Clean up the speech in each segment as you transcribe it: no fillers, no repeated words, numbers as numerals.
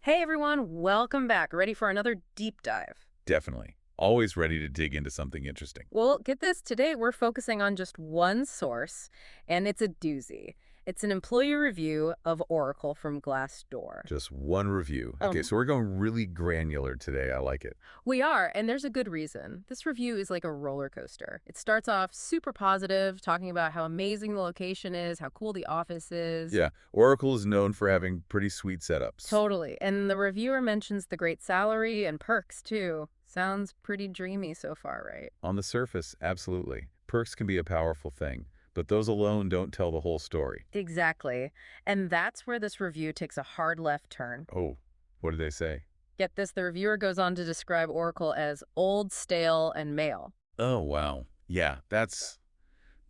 Hey everyone, welcome back. Ready for another deep dive? Definitely. Always ready to dig into something interesting. Well, get this, today we're focusing on just one source, and it's a doozy. It's an employee review of Oracle from Glassdoor. Just one review. Okay, Um, so we're going really granular today. I like it. we are, and there's a good reason. This review is like a roller coaster. It starts off super positive, talking about how amazing the location is, how cool the office is. Yeah, Oracle is known for having pretty sweet setups. Totally. And the reviewer mentions the great salary and perks too. Sounds pretty dreamy so far, right? On the surface, absolutely. Perks can be a powerful thing, but those alone don't tell the whole story. Exactly. And that's where this review takes a hard left turn. Oh, what did they say? Get this, the reviewer goes on to describe Oracle as old, stale, and male. Oh, wow. Yeah, that's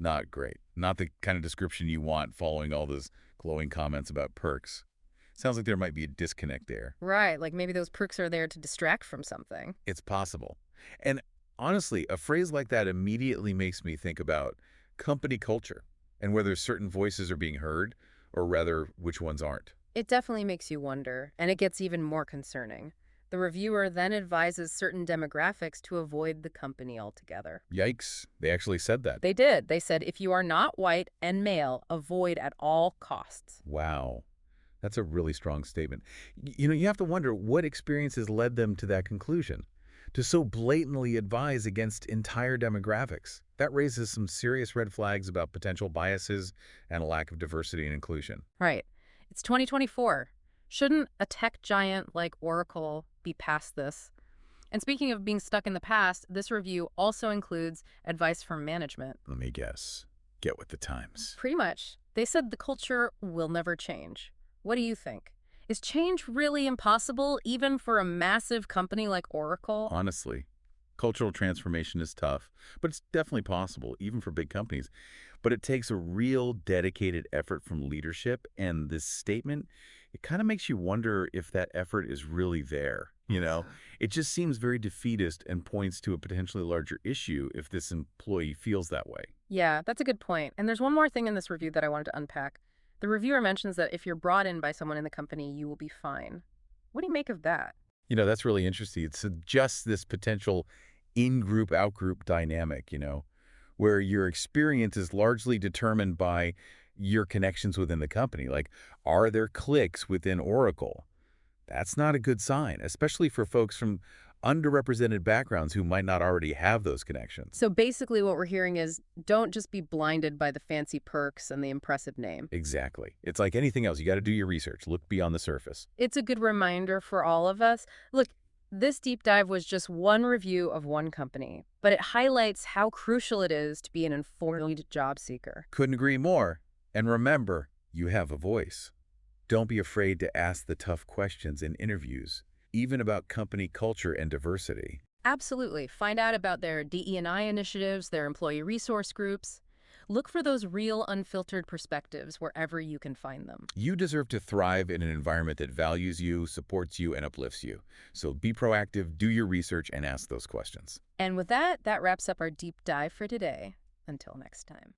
not great. Not the kind of description you want following all those glowing comments about perks. Sounds like there might be a disconnect there. Right, like maybe those perks are there to distract from something. It's possible. And honestly, a phrase like that immediately makes me think about company culture and whether certain voices are being heard, or rather, which ones aren't. It definitely makes you wonder, and it gets even more concerning. The reviewer then advises certain demographics to avoid the company altogether. Yikes, they actually said that. They did. They said, if you are not white and male, avoid at all costs. Wow, that's a really strong statement. You have to wonder what experiences led them to that conclusion, to so blatantly advise against entire demographics. That raises some serious red flags about potential biases and a lack of diversity and inclusion. Right. It's 2024. Shouldn't a tech giant like Oracle be past this? And speaking of being stuck in the past, this review also includes advice from management. Let me guess. Get with the times. Pretty much. They said the culture will never change. What do you think? Is change really impossible, even for a massive company like Oracle? Honestly, cultural transformation is tough, but it's definitely possible, even for big companies. But it takes a real dedicated effort from leadership, and this statement, it kind of makes you wonder if that effort is really there. It just seems very defeatist and points to a potentially larger issue if this employee feels that way. Yeah, that's a good point. And there's one more thing in this review that I wanted to unpack. The reviewer mentions that if you're brought in by someone in the company, you will be fine. What do you make of that? That's really interesting. It suggests this potential in-group, out-group dynamic, where your experience is largely determined by your connections within the company. Like, are there cliques within Oracle? That's not a good sign, especially for folks from underrepresented backgrounds who might not already have those connections. So basically, what we're hearing is don't just be blinded by the fancy perks and the impressive name. Exactly. It's like anything else. You got to do your research. Look beyond the surface. It's a good reminder for all of us. Look, this deep dive was just one review of one company, but it highlights how crucial it is to be an informed job seeker. Couldn't agree more. And remember, you have a voice. Don't be afraid to ask the tough questions in interviews, even about company culture and diversity. Absolutely. Find out about their DE&I initiatives, their employee resource groups. Look for those real, unfiltered perspectives wherever you can find them. You deserve to thrive in an environment that values you, supports you, and uplifts you. So be proactive, do your research, and ask those questions. And with that, that wraps up our deep dive for today. Until next time.